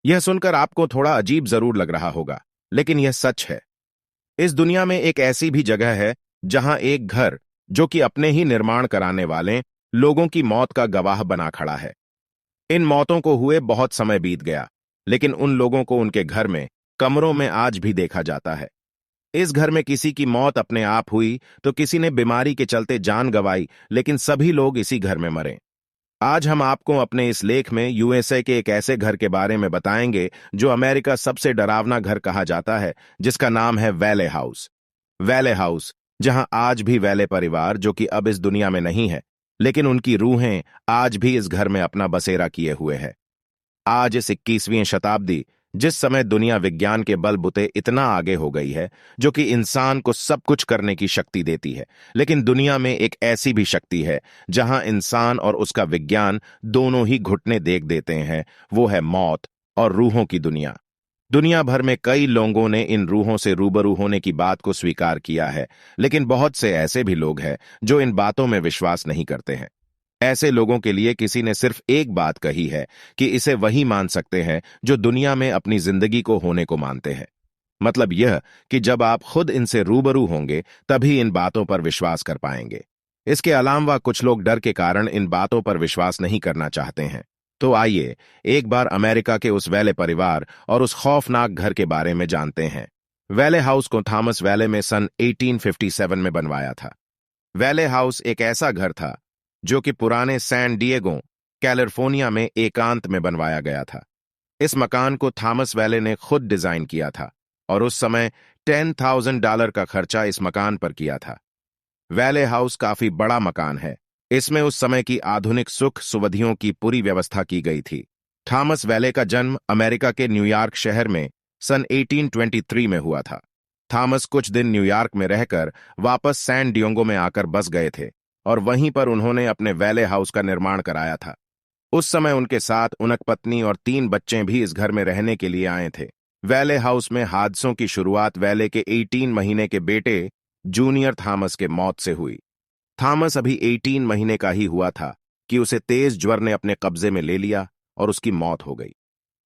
यह सुनकर आपको थोड़ा अजीब जरूर लग रहा होगा, लेकिन यह सच है। इस दुनिया में एक ऐसी भी जगह है जहां एक घर, जो कि अपने ही निर्माण कराने वाले लोगों की मौत का गवाह बना खड़ा है। इन मौतों को हुए बहुत समय बीत गया, लेकिन उन लोगों को उनके घर में कमरों में आज भी देखा जाता है। इस घर में किसी की मौत अपने आप हुई तो किसी ने बीमारी के चलते जान गंवाई, लेकिन सभी लोग इसी घर में मरे। आज हम आपको अपने इस लेख में यूएसए के एक ऐसे घर के बारे में बताएंगे जो अमेरिका सबसे डरावना घर कहा जाता है, जिसका नाम है वैले हाउस। वैले हाउस, जहां आज भी वैले परिवार, जो कि अब इस दुनिया में नहीं है, लेकिन उनकी रूहें आज भी इस घर में अपना बसेरा किए हुए है। आज इस 21वीं शताब्दी, जिस समय दुनिया विज्ञान के बलबूते इतना आगे हो गई है, जो कि इंसान को सब कुछ करने की शक्ति देती है, लेकिन दुनिया में एक ऐसी भी शक्ति है जहां इंसान और उसका विज्ञान दोनों ही घुटने देख देते हैं। वो है मौत और रूहों की दुनिया। दुनिया भर में कई लोगों ने इन रूहों से रूबरू होने की बात को स्वीकार किया है, लेकिन बहुत से ऐसे भी लोग हैं जो इन बातों में विश्वास नहीं करते हैं। ऐसे लोगों के लिए किसी ने सिर्फ एक बात कही है कि इसे वही मान सकते हैं जो दुनिया में अपनी जिंदगी को होने को मानते हैं। मतलब यह कि जब आप खुद इनसे रूबरू होंगे तभी इन बातों पर विश्वास कर पाएंगे। इसके अलावा कुछ लोग डर के कारण इन बातों पर विश्वास नहीं करना चाहते हैं। तो आइए एक बार अमेरिका के उस वैले परिवार और उस खौफनाक घर के बारे में जानते हैं। वैले हाउस को थॉमस वैले में सन 1857 में बनवाया था। वैले हाउस एक ऐसा घर था जो कि पुराने सैन डिएगो, कैलिफोर्निया में एकांत में बनवाया गया था। इस मकान को थॉमस वैले ने खुद डिजाइन किया था और उस समय $10,000 का खर्चा इस मकान पर किया था। वैले हाउस काफी बड़ा मकान है। इसमें उस समय की आधुनिक सुख सुविधाओं की पूरी व्यवस्था की गई थी। थॉमस वैले का जन्म अमेरिका के न्यूयॉर्क शहर में सन 1823 में हुआ था। थॉमस कुछ दिन न्यूयॉर्क में रहकर वापस सैन डिएगो में आकर बस गए थे और वहीं पर उन्होंने अपने वैले हाउस का निर्माण कराया था। उस समय उनके साथ उनकी पत्नी और 3 बच्चे भी इस घर में रहने के लिए आए थे। वैले हाउस में हादसों की शुरुआत वैले के 18 महीने के बेटे जूनियर थॉमस के मौत से हुई। थॉमस अभी 18 महीने का ही हुआ था कि उसे तेज ज्वर ने अपने कब्जे में ले लिया और उसकी मौत हो गई।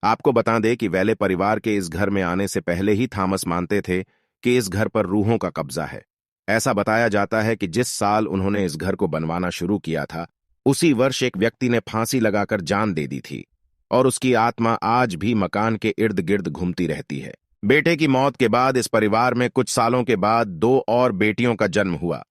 आपको बता दें कि वैले परिवार के इस घर में आने से पहले ही थॉमस मानते थे कि इस घर पर रूहों का कब्जा है। ऐसा बताया जाता है कि जिस साल उन्होंने इस घर को बनवाना शुरू किया था, उसी वर्ष एक व्यक्ति ने फांसी लगाकर जान दे दी थी और उसकी आत्मा आज भी मकान के इर्द गिर्द घूमती रहती है। बेटे की मौत के बाद इस परिवार में कुछ सालों के बाद 2 और बेटियों का जन्म हुआ।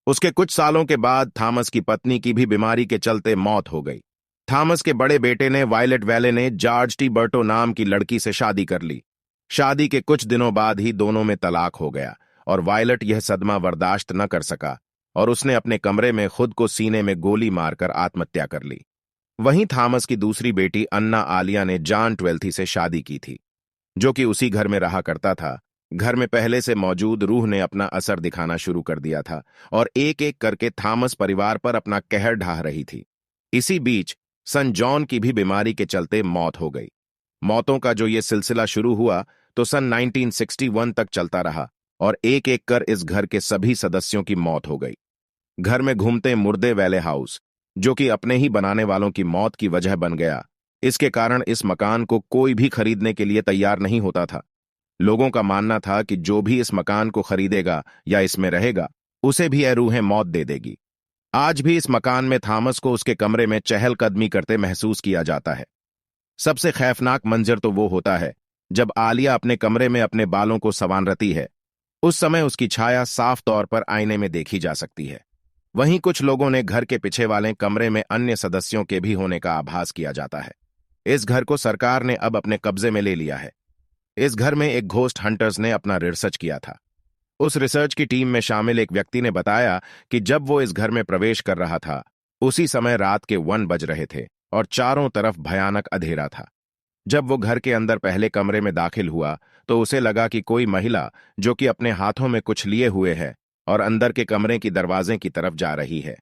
उसके कुछ सालों के बाद थॉमस की पत्नी की भी बीमारी के चलते मौत हो गई। थॉमस के बड़े बेटे ने वायलेट वैले ने जॉर्ज टी बर्टो नाम की लड़की से शादी कर ली। शादी के कुछ दिनों बाद ही दोनों में तलाक हो गया और वायलेट यह सदमा बर्दाश्त न कर सका और उसने अपने कमरे में खुद को सीने में गोली मारकर आत्महत्या कर ली। वहीं थॉमस की दूसरी बेटी अन्ना आलिया ने जॉन ट्वेल्थी से शादी की थी, जो कि उसी घर में रहा करता था। घर में पहले से मौजूद रूह ने अपना असर दिखाना शुरू कर दिया था और एक एक करके थॉमस परिवार पर अपना कहर ढाह रही थी। इसी बीच सन जॉन की भी बीमारी के चलते मौत हो गई। मौतों का जो ये सिलसिला शुरू हुआ तो सन 1961 तक चलता रहा और एक एक कर इस घर के सभी सदस्यों की मौत हो गई। घर में घूमते मुर्दे वैले हाउस, जो कि अपने ही बनाने वालों की मौत की वजह बन गया। इसके कारण इस मकान को कोई भी खरीदने के लिए तैयार नहीं होता था। लोगों का मानना था कि जो भी इस मकान को खरीदेगा या इसमें रहेगा, उसे भी यह रूहें मौत दे देगी। आज भी इस मकान में थॉमस को उसके कमरे में चहलकदमी करते महसूस किया जाता है। सबसे खौफनाक मंजर तो वो होता है जब आलिया अपने कमरे में अपने बालों को संवारती है। उस समय उसकी छाया साफ तौर पर आईने में देखी जा सकती है। वहीं कुछ लोगों ने घर के पीछे वाले कमरे में अन्य सदस्यों के भी होने का आभास किया जाता है। इस घर को सरकार ने अब अपने कब्जे में ले लिया है। इस घर में एक घोस्ट हंटर्स ने अपना रिसर्च किया था। उस रिसर्च की टीम में शामिल एक व्यक्ति ने बताया कि जब वो इस घर में प्रवेश कर रहा था, उसी समय रात के 1 बज रहे थे और चारों तरफ भयानक अंधेरा था। जब वो घर के अंदर पहले कमरे में दाखिल हुआ तो उसे लगा कि कोई महिला, जो कि अपने हाथों में कुछ लिए हुए है और अंदर के कमरे की दरवाजे की तरफ जा रही है।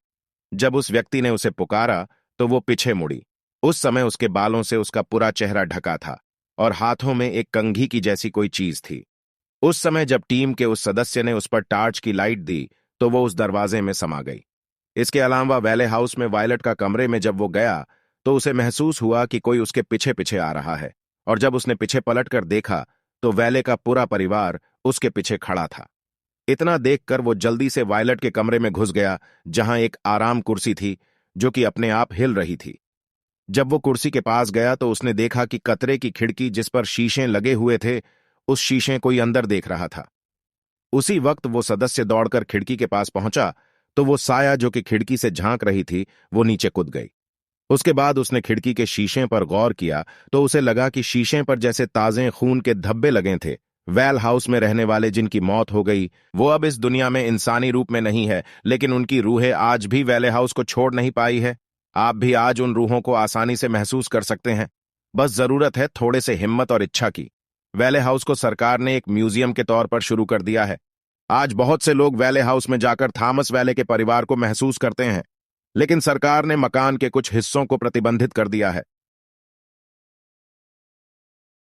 जब उस व्यक्ति ने उसे पुकारा तो वो पीछे मुड़ी। उस समय उसके बालों से उसका पूरा चेहरा ढका था और हाथों में एक कंघी की जैसी कोई चीज थी। उस समय जब टीम के उस सदस्य ने उस पर टार्च की लाइट दी तो वो उस दरवाजे में समा गई। इसके अलावा वैले हाउस में वायलेट का कमरे में जब वो गया तो उसे महसूस हुआ कि कोई उसके पीछे पीछे आ रहा है और जब उसने पीछे पलटकर देखा तो वैले का पूरा परिवार उसके पीछे खड़ा था। इतना देखकर वो जल्दी से वायलट के कमरे में घुस गया, जहां एक आराम कुर्सी थी जो कि अपने आप हिल रही थी। जब वो कुर्सी के पास गया तो उसने देखा कि कतरे की खिड़की जिस पर शीशे लगे हुए थे, उस शीशे कोई अंदर देख रहा था। उसी वक्त वो सदस्य दौड़कर खिड़की के पास पहुंचा तो वो साया जो कि खिड़की से झांक रही थी, वो नीचे कूद गई। उसके बाद उसने खिड़की के शीशे पर गौर किया तो उसे लगा कि शीशे पर जैसे ताजे खून के धब्बे लगे थे। वेल हाउस में रहने वाले जिनकी मौत हो गई, वो अब इस दुनिया में इंसानी रूप में नहीं है, लेकिन उनकी रूहें आज भी वेले हाउस को छोड़ नहीं पाई है। आप भी आज उन रूहों को आसानी से महसूस कर सकते हैं। बस जरूरत है थोड़े से हिम्मत और इच्छा की। वेले हाउस को सरकार ने एक म्यूजियम के तौर पर शुरू कर दिया है। आज बहुत से लोग वेले हाउस में जाकर थॉमस वेले के परिवार को महसूस करते हैं, लेकिन सरकार ने मकान के कुछ हिस्सों को प्रतिबंधित कर दिया है।